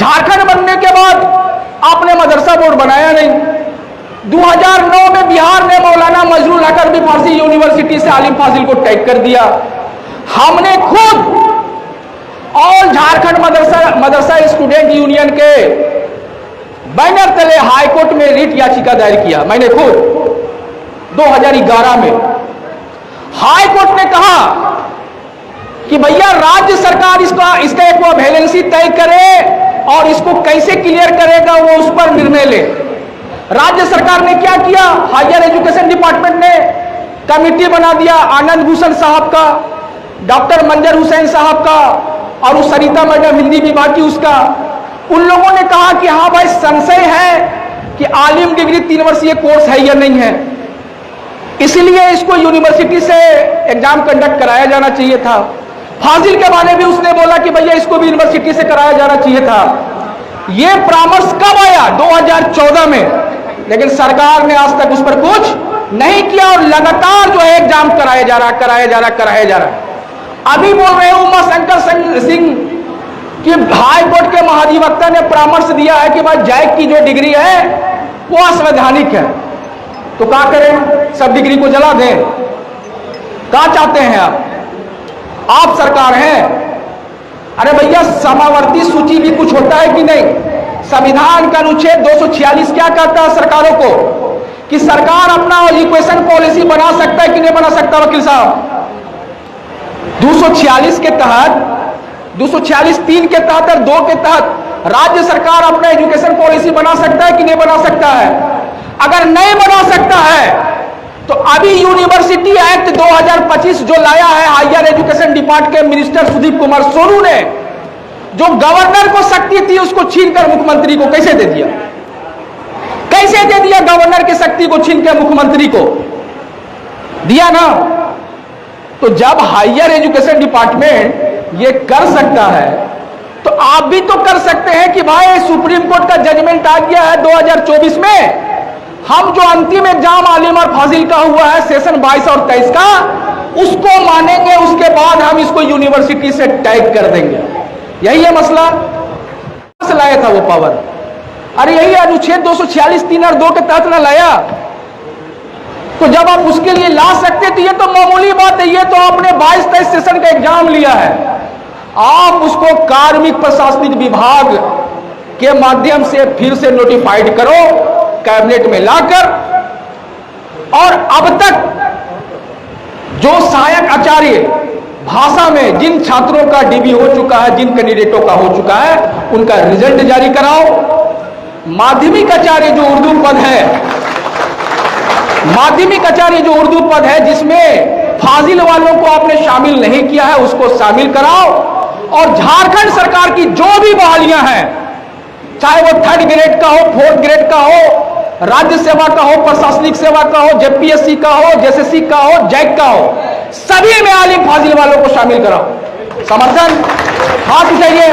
झारखंड बनने के बाद आपने मदरसा बोर्ड बनाया नहीं। 2009 में बिहार ने मौलाना मजरूल हक अरबी फारसी यूनिवर्सिटी से आलिम फाजिल को टैग कर दिया। हमने खुद ऑल झारखंड मदरसा स्टूडेंट यूनियन के बैनर तले हाईकोर्ट में रिट याचिका दायर किया। मैंने खुद 2011 में हाईकोर्ट ने कहा कि भैया राज्य सरकार इसका एक वैलेंसी तय करे और इसको कैसे क्लियर करेगा वो उस पर निर्णय ले। राज्य सरकार ने क्या किया, हायर एजुकेशन डिपार्टमेंट ने कमेटी बना दिया, आनंद भूषण साहब का, डॉक्टर मंजर हुसैन साहब का और उस सरिता मैडम हिंदी विभाग की उसका। उन लोगों ने कहा कि हाँ भाई संशय है कि आलिम डिग्री 3 वर्षीय कोर्स है या नहीं है, इसलिए इसको यूनिवर्सिटी से एग्जाम कंडक्ट कराया जाना चाहिए था। फाजिल के बारे में उसने बोला कि भैया इसको भी यूनिवर्सिटी से कराया जाना चाहिए था। यह परामर्श कब आया? 2014 में। लेकिन सरकार ने आज तक उस पर कुछ नहीं किया और लगातार जो है एग्जाम कराया जा रहा। अभी बोल रहे हैं उमा शंकर सिंह कि हाई कोर्ट के महाधिवक्ता ने परामर्श दिया है कि भाई जैक की जो डिग्री है वो असंवैधानिक है। तो क्या करें, सब डिग्री को जला दें? क्या चाहते हैं आप सरकार हैं। अरे भैया समावर्ती सूची भी कुछ होता है कि नहीं? संविधान का अनुच्छेद 246 क्या कहता है सरकारों को कि सरकार अपना एजुकेशन पॉलिसी बना सकता है कि नहीं बना सकता? वकील साहब 246 के तहत, 246(3) के तहत और 2 के तहत राज्य सरकार अपना एजुकेशन पॉलिसी बना सकता है कि नहीं बना सकता है? अगर नहीं बना सकता है तो अभी यूनिवर्सिटी एक्ट 2025 जो लाया है हायर एजुकेशन डिपार्टमेंट के मिनिस्टर सुदीप कुमार सोनू ने, जो गवर्नर को शक्ति थी उसको छीनकर मुख्यमंत्री को कैसे दे दिया? कैसे दे दिया? गवर्नर की शक्ति को छीनकर मुख्यमंत्री को दिया ना। तो जब हायर एजुकेशन डिपार्टमेंट ये कर सकता है तो आप भी तो कर सकते हैं कि भाई सुप्रीम कोर्ट का जजमेंट आ गया है 2024 में, हम जो अंतिम एग्जाम आलिम और फाजिल का हुआ है सेशन 22 और 23 का, उसको मानेंगे, उसके बाद हम इसको यूनिवर्सिटी से टैग कर देंगे। यही है मसला। से लाया था वो पावर? अरे यही अनुच्छेद 246(3) और 2 के तहत ना लाया। तो जब आप उसके लिए ला सकते तो ये तो मामूली बात है, ये तो आपने 22-23 सेशन का एग्जाम लिया है, आप उसको कार्मिक प्रशासनिक विभाग के माध्यम से फिर से नोटिफाइड करो कैबिनेट में लाकर। और अब तक जो सहायक आचार्य भाषा में जिन छात्रों का डीबी हो चुका है, जिन कैंडिडेटों का हो चुका है, उनका रिजल्ट जारी कराओ। माध्यमिक आचार्य जो उर्दू पद है, माध्यमिक आचार्य जो उर्दू पद है जिसमें फाजिल वालों को आपने शामिल नहीं किया है, उसको शामिल कराओ। और झारखंड सरकार की जो भी बहालियां हैं, चाहे वो 3rd ग्रेड का हो, 4th ग्रेड का हो, राज्य सेवा का हो, प्रशासनिक सेवा का हो, जेपीएससी का हो, जेएसएससी का हो, जैक का हो, सभी में आलिम फाजिल वालों को शामिल कराओ। समर्थन? हाथ उठाइए,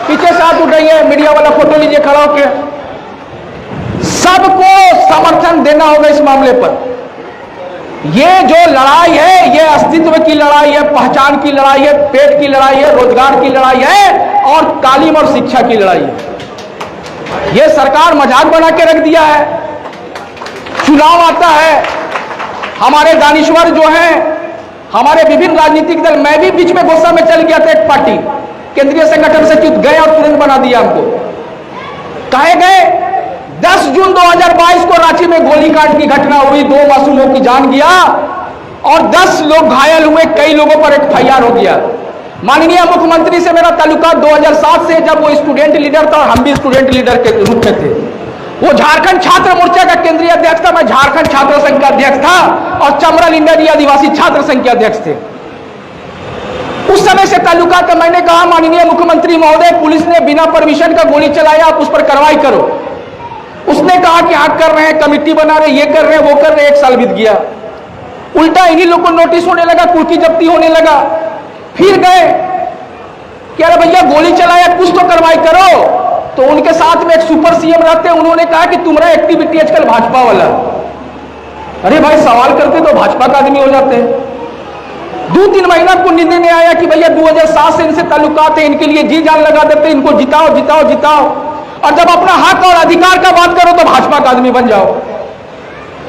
पीछे से हाथ उठाइए, मीडिया वाला फोटो लीजिए खड़ा होकर। सबको समर्थन देना होगा इस मामले पर। ये जो लड़ाई है, ये अस्तित्व की लड़ाई है, पहचान की लड़ाई है, पेट की लड़ाई है, रोजगार की लड़ाई है और तालीम और शिक्षा की लड़ाई है। ये सरकार मजाक बना के रख दिया है। चुनाव आता है, हमारे दानिश्वर जो हैं, हमारे विभिन्न राजनीतिक दल, मैं भी बीच में गुस्सा में चल गया था, एक पार्टी केंद्रीय संगठन सचिव गए और तुरंत बना दिया हमको। कहे गए 10 जून 2022 को रांची में गोलीकांड की घटना हुई, 2 मासूमों की जान गया और 10 लोग घायल हुए, कई लोगों पर FIR हो गया। माननीय मुख्यमंत्री से मेरा ताल्लुकात 2007 से, जब वो स्टूडेंट लीडर था और हम भी स्टूडेंट लीडर के रूप में थे। वो झारखंड छात्र मोर्चा का केंद्रीय अध्यक्ष था, मैं झारखंड छात्र संघ का अध्यक्ष था और चमरल इंडियन आदिवासी छात्र संघ के अध्यक्ष थे। उस समय से ताल्लुकात। मैंने कहा माननीय मुख्यमंत्री महोदय, पुलिस ने बिना परमिशन का गोली चलाया, आप उस पर कार्रवाई करो। उसने कहा कि हाँ कर रहे हैं, कमेटी बना रहे, ये कर रहे हैं, वो कर रहे हैं। 1 साल बीत गया, उल्टा इन्हीं लोग को नोटिस होने लगा, कुर्की जब्ती होने लगा। फिर गए कि अरे भैया गोली चलाया, कुछ तो कार्रवाई करो। तो उनके साथ में एक सुपर सीएम रहते, उन्होंने कहा कि तुम्हारा एक्टिविटी आजकल भाजपा वाला। अरे भाई सवाल करते तो भाजपा का आदमी हो जाते हैं। 2-3 महीना को नींद नहीं आया कि भैया 2007 से इनसे ताल्लुकात है, इनके लिए जी जान लगा देते, इनको जिताओ जिताओ जिताओ, और जब अपना हक और अधिकार का बात करो तो भाजपा का आदमी बन जाओ।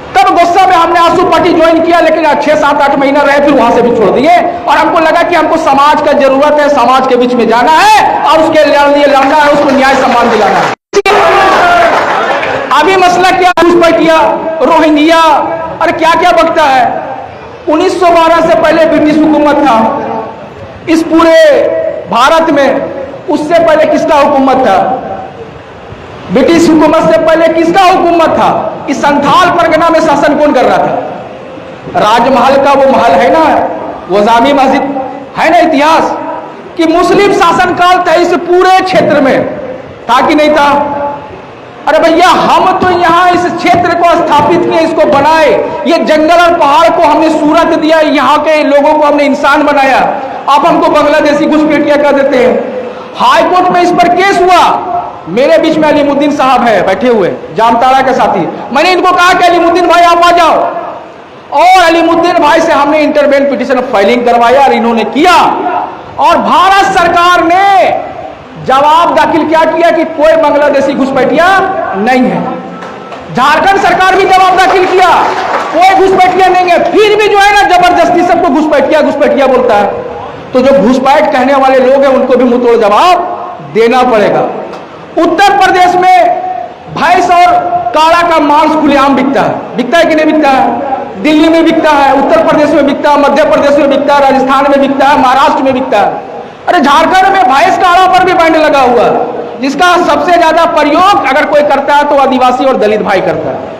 तब गुस्सा में हमने आंसू पार्टी ज्वाइन किया, लेकिन 6-7-8 महीना रहे, फिर वहां से भी छोड़ दिए, और हमको लगा कि हमको समाज का जरूरत है, समाज के बीच में जाना है और उसके लिए लड़ना है, उसको न्याय सम्मान दिलाना है। अभी मसला क्या, घुसपैठिया, रोहिंग्या और क्या क्या बकता है। 1912 से पहले ब्रिटिश हुकूमत था इस पूरे भारत में। उससे पहले किसका हुकूमत था? ब्रिटिश हुकूमत से पहले किसका हुकूमत था? इस संथाल परगना में शासन कौन कर रहा था? राजमहल का वो महल है ना, वो जामी मस्जिद है ना, इतिहास कि मुस्लिम शासनकाल था इस पूरे क्षेत्र में, था कि नहीं था? अरे भैया, हम तो यहां इस क्षेत्र को स्थापित किए, इसको बनाए, ये जंगल और पहाड़ को हमने सूरत दिया, यहाँ के लोगों को हमने इंसान बनाया। आप हमको बांग्लादेशी घुसपैठिया कर देते हैं। हाईकोर्ट में इस पर केस हुआ। मेरे बीच में अलीमुद्दीन साहब है बैठे हुए, जामताड़ा के साथी। मैंने इनको कहा कि अलीमुद्दीन भाई आप आ जाओ, और अलीमुद्दीन भाई से हमने इंटरवेंट पिटीशन फाइलिंग करवाया और इन्होंने किया, और भारत सरकार ने जवाब दाखिल क्या किया कि कोई बांग्लादेशी घुसपैठिया नहीं है। झारखंड सरकार भी जवाब दाखिल किया, कोई घुसपैठिया नहीं है। फिर भी जो है ना, जबरदस्ती सबको घुसपैठिया घुसपैठिया बोलता है। तो जो घुसपैठ कहने वाले लोग हैं उनको भी मुंहतोड़ जवाब देना पड़ेगा। उत्तर प्रदेश में भैंस और काड़ा का मांस खुलेआम बिकता है कि नहीं बिकता है? दिल्ली में बिकता है, उत्तर प्रदेश में बिकता है, मध्य प्रदेश में बिकता है, राजस्थान में बिकता है, महाराष्ट्र में बिकता है। अरे झारखंड में भैंस काड़ा पर भी बैंड लगा हुआ है, जिसका सबसे ज्यादा प्रयोग अगर कोई करता है तो आदिवासी और दलित भाई करता है।